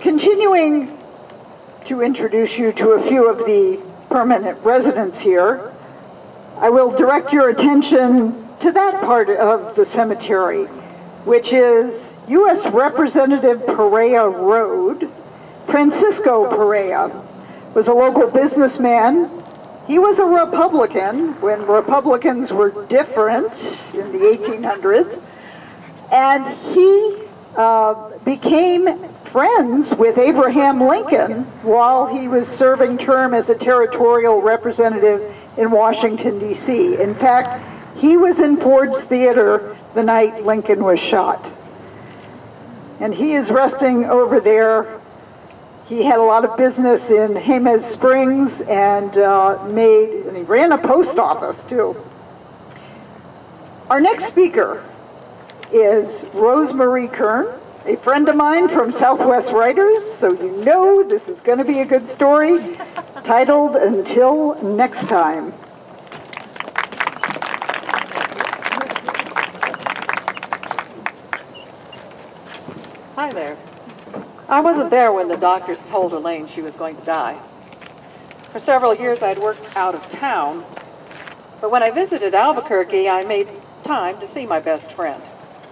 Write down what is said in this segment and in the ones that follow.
Continuing to introduce you to a few of the permanent residents here, I will direct your attention to that part of the cemetery, which is U.S. Representative Perea Road. Francisco Perea was a local businessman. He was a Republican when Republicans were different in the 1800s, and he became friends with Abraham Lincoln while he was serving term as a territorial representative in Washington, D.C. In fact, he was in Ford's Theater the night Lincoln was shot. And he is resting over there. He had a lot of business in Jemez Springs and he ran a post office too. Our next speaker is Rosemarie Kern, a friend of mine from Southwest Writers, so you know this is going to be a good story, titled Until Next Time. Hi there. I wasn't there when the doctors told Elaine she was going to die. For several years I'd worked out of town, but when I visited Albuquerque, I made time to see my best friend.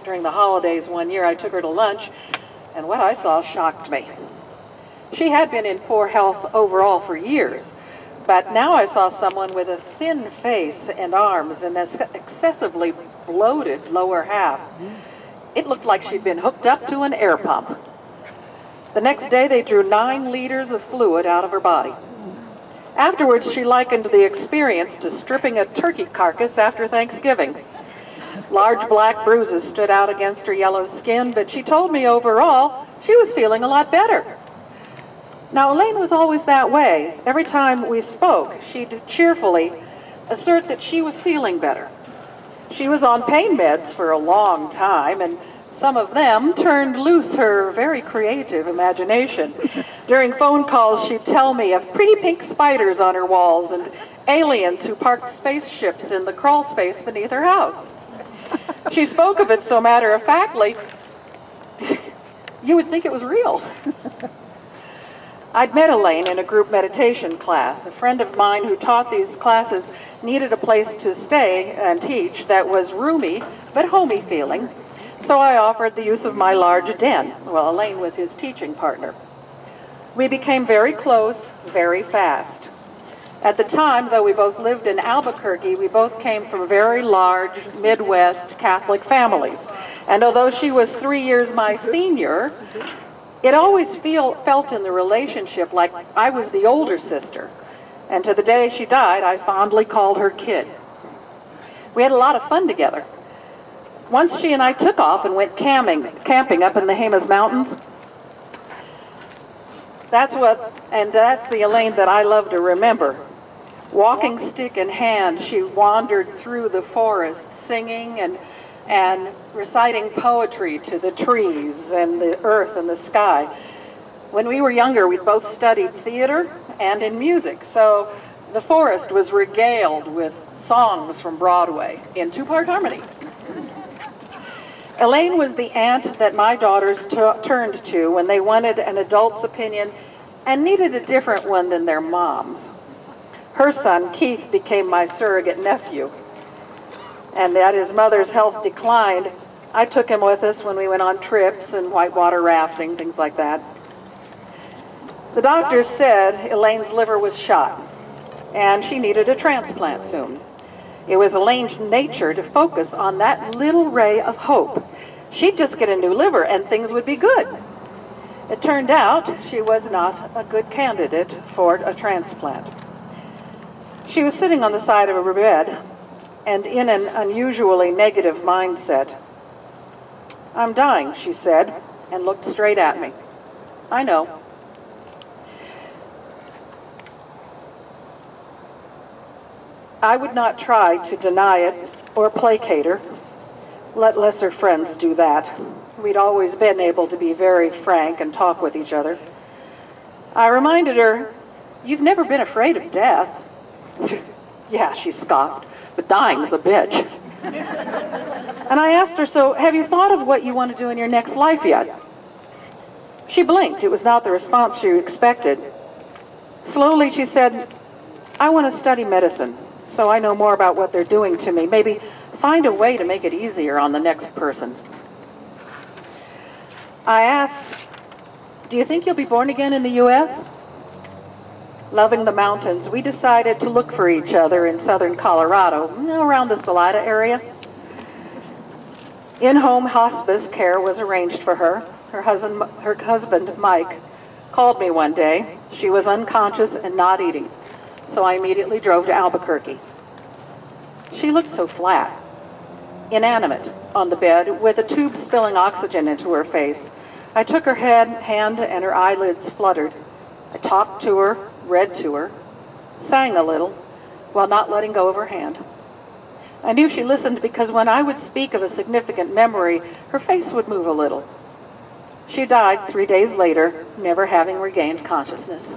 During the holidays one year, I took her to lunch, and what I saw shocked me. She had been in poor health overall for years, but now I saw someone with a thin face and arms and an excessively bloated lower half. It looked like she'd been hooked up to an air pump. The next day, they drew 9 liters of fluid out of her body. Afterwards, she likened the experience to stripping a turkey carcass after Thanksgiving. Large black bruises stood out against her yellow skin, but she told me overall she was feeling a lot better. Now, Elaine was always that way. Every time we spoke, she'd cheerfully assert that she was feeling better. She was on pain meds for a long time, and some of them turned loose her very creative imagination. During phone calls, she'd tell me of pretty pink spiders on her walls and aliens who parked spaceships in the crawl space beneath her house. She spoke of it so matter-of-factly, you would think it was real. I'd met Elaine in a group meditation class. A friend of mine who taught these classes needed a place to stay and teach that was roomy but homey feeling, so I offered the use of my large den. Well, Elaine was his teaching partner. We became very close, very fast. At the time, though we both lived in Albuquerque, we both came from very large Midwest Catholic families. And although she was 3 years my senior, it always felt in the relationship like I was the older sister. And to the day she died, I fondly called her kid. We had a lot of fun together. Once she and I took off and went camping up in the Jemez Mountains. That's the Elaine that I love to remember. Walking stick in hand, she wandered through the forest, singing and reciting poetry to the trees and the earth and the sky. When we were younger, we both studied theater and in music, so the forest was regaled with songs from Broadway in 2-part harmony. Elaine was the aunt that my daughters turned to when they wanted an adult's opinion and needed a different one than their mom's. Her son, Keith, became my surrogate nephew. And as his mother's health declined, I took him with us when we went on trips and whitewater rafting, things like that. The doctors said Elaine's liver was shot, and she needed a transplant soon. It was Elaine's nature to focus on that little ray of hope. She'd just get a new liver and things would be good. It turned out she was not a good candidate for a transplant. She was sitting on the side of her bed and in an unusually negative mindset. "I'm dying," she said, and looked straight at me. "I know." I would not try to deny it or placate her. Let lesser friends do that. We'd always been able to be very frank and talk with each other. I reminded her, "You've never been afraid of death." "Yeah," she scoffed, "but dying's a bitch." And I asked her, "So have you thought of what you want to do in your next life yet?" She blinked. It was not the response she expected. Slowly, she said, "I want to study medicine, so I know more about what they're doing to me. Maybe find a way to make it easier on the next person." I asked, "Do you think you'll be born again in the U.S.?" Loving the mountains, we decided to look for each other in southern Colorado, around the Salida area. In-home hospice care was arranged for her. Her husband, Mike, called me one day. She was unconscious and not eating, so I immediately drove to Albuquerque. She looked so flat, inanimate, on the bed, with a tube spilling oxygen into her face. I took her hand and her eyelids fluttered. I talked to her, read to her, sang a little, while not letting go of her hand. I knew she listened because when I would speak of a significant memory, her face would move a little. She died 3 days later, never having regained consciousness.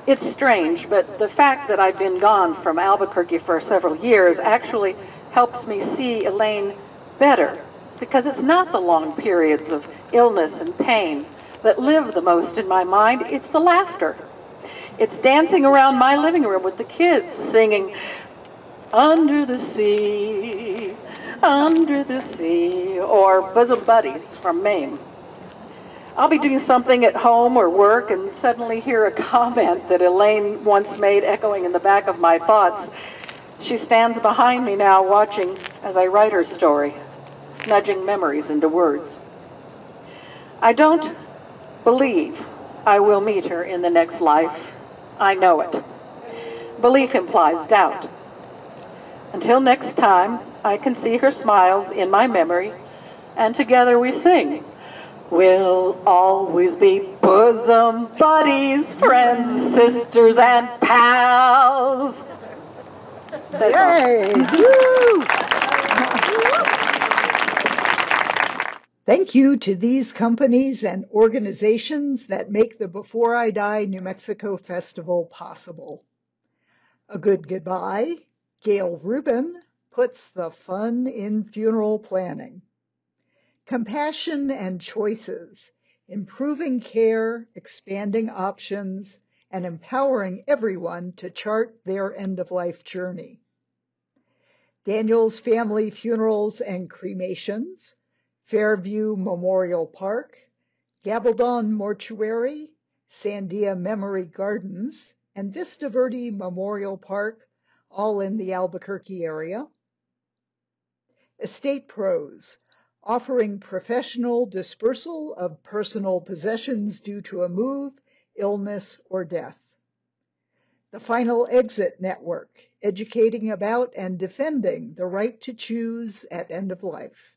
It's strange, but the fact that I've been gone from Albuquerque for several years actually helps me see Elaine better, because it's not the long periods of illness and pain that live the most in my mind, it's the laughter. It's dancing around my living room with the kids singing, "Under the Sea, Under the Sea," or Bosom Buddies from Maine. I'll be doing something at home or work and suddenly hear a comment that Elaine once made echoing in the back of my thoughts. She stands behind me now watching as I write her story, nudging memories into words. I don't believe I will meet her in the next life. I know it. Belief implies doubt. Until next time, I can see her smiles in my memory, and together we sing, "We'll always be bosom buddies, friends, sisters, and pals." That's Yay! all. Thank you to these companies and organizations that make the Before I Die New Mexico Festival possible. A good goodbye. Gail Rubin puts the fun in funeral planning. Compassion and choices, improving care, expanding options, and empowering everyone to chart their end-of-life journey. Daniel's Family Funerals and Cremations, Fairview Memorial Park, Gabaldon Mortuary, Sandia Memory Gardens, and Vista Verde Memorial Park, all in the Albuquerque area. Estate Pros, offering professional dispersal of personal possessions due to a move, illness, or death. The Final Exit Network, educating about and defending the right to choose at end of life.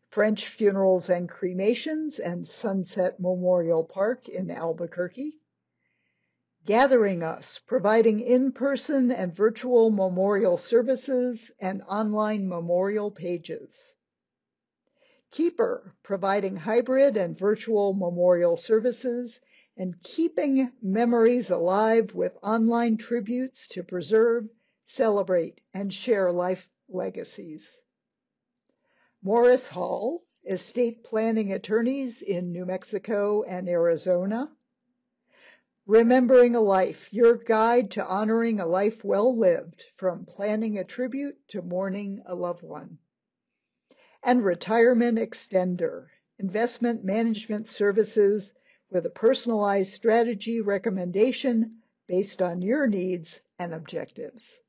French Funerals and Cremations and Sunset Memorial Park in Albuquerque. Gathering Us, providing in-person and virtual memorial services and online memorial pages. Keeper, providing hybrid and virtual memorial services and keeping memories alive with online tributes to preserve, celebrate, and share life legacies. Morris Hall, estate planning attorneys in New Mexico and Arizona. Remembering a Life, your guide to honoring a life well lived, from planning a tribute to mourning a loved one. And Retirement Extender, investment management services with a personalized strategy recommendation based on your needs and objectives.